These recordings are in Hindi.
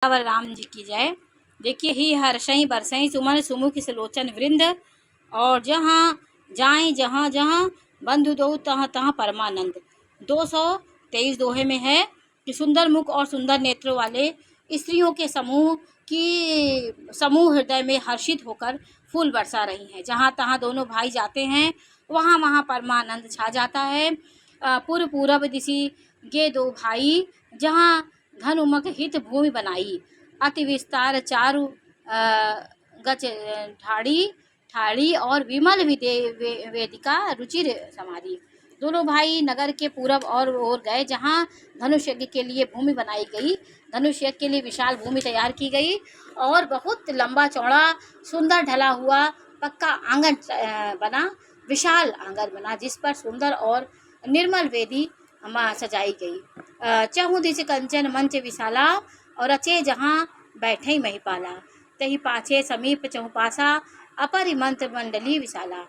अवर राम जी की जय। देखिए ही हर्षई बरसई सुमन सुमुख सुलोचन वृंद, और जहाँ जाए जहाँ जहाँ बंधु दो तहाँ तहाँ परमानंद। 223 दोहे में है कि सुंदर मुख और सुंदर नेत्रों वाले स्त्रियों के समूह हृदय में हर्षित होकर फूल बरसा रही हैं। जहाँ तहाँ दोनों भाई जाते हैं वहाँ वहाँ परमानंद छा जाता है। पूर्व पूरब दिशि गे दो भाई, जहाँ धन उमक हित भूमि बनाई। अति विस्तार चारु गच ठाड़ी और विमल वेदिका रुचिर समाधि। दोनों भाई नगर के पूरब और ओर गए, जहाँ धनुष यज्ञ के लिए भूमि बनाई गई। धनुष यज्ञ के लिए विशाल भूमि तैयार की गई और बहुत लंबा चौड़ा सुंदर ढला हुआ पक्का आंगन बना, विशाल आंगन बना, जिस पर सुंदर और निर्मल वेदी सजाई गई। चहु दिश कंचन मंच विशाला, और अचे जहाँ बैठे महिपाला। तही पाछे समीप चहुपासा, अपरिमंत मंडली विशाला।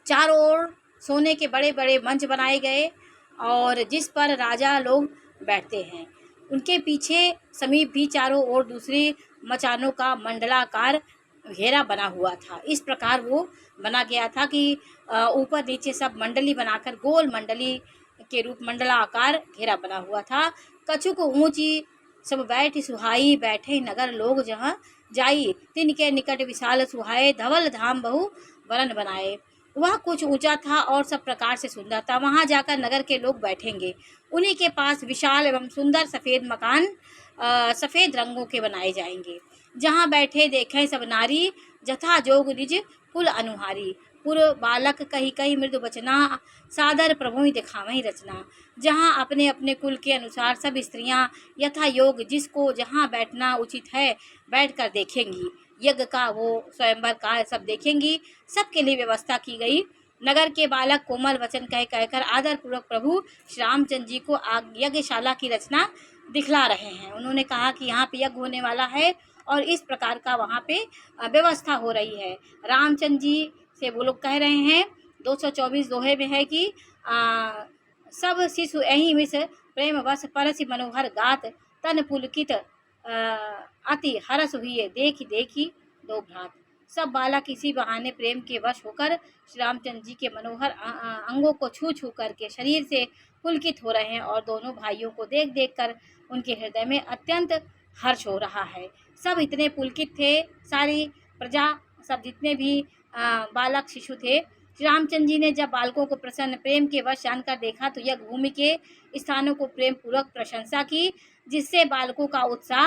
चारों ओर सोने के बड़े बड़े मंच बनाए गए और जिस पर राजा लोग बैठते हैं। उनके पीछे समीप भी चारों ओर दूसरी मचानों का मंडलाकार घेरा बना हुआ था। इस प्रकार वो बना गया था कि ऊपर नीचे सब मंडली बनाकर गोल मंडली के रूप मंडलाकार घेरा बना हुआ था। कछुक ऊंची सब बैठ सुहाई, बैठे नगर लोग जहाँ जाई। तिनके निकट विशाल सुहाए, धवल धाम बहु वरन बनाए। वह कुछ ऊंचा था और सब प्रकार से सुंदर था। वहाँ जाकर नगर के लोग बैठेंगे। उन्हीं के पास विशाल एवं सुंदर सफ़ेद मकान सफ़ेद रंगों के बनाए जाएंगे। जहाँ बैठे देखें सब नारी, जथा जोग निज कुल अनुहारी। पूर्व बालक कही कही मृदु बचना, सादर प्रभु दिखावहीं रचना। जहाँ अपने अपने कुल के अनुसार सब स्त्रियां यथा योग जिसको जहाँ बैठना उचित है बैठकर देखेंगी। यज्ञ का वो स्वयंवर का सब देखेंगी। सबके लिए व्यवस्था की गई। नगर के बालक कोमल वचन कहकर आदर पूर्वक प्रभु श्री रामचंद्र जी को यज्ञशाला की रचना दिखला रहे हैं। उन्होंने कहा कि यहाँ पे यज्ञ होने वाला है और इस प्रकार का वहाँ पे व्यवस्था हो रही है। रामचंद्र जी से वो लोग कह रहे हैं। 224 दोहे में है कि सब शिशु यही मिस प्रेम वश परसि मनोहर गात, तन पुलकित अति हरस हुए देखी देखी दो भ्रात। सब बालक इसी बहाने प्रेम के वश होकर श्री रामचंद्र जी के मनोहर अंगों को छू छू करके शरीर से पुलकित हो रहे हैं और दोनों भाइयों को देख देख कर उनके हृदय में अत्यंत हर्ष हो रहा है। सब इतने पुलकित थे, सारी प्रजा, सब जितने भी बालक शिशु थे। श्री रामचंद्र जी ने जब बालकों को प्रसन्न प्रेम के वश जानकर देखा तो यज्ञ भूमि के स्थानों को प्रेम पूर्वक प्रशंसा की, जिससे बालकों का उत्साह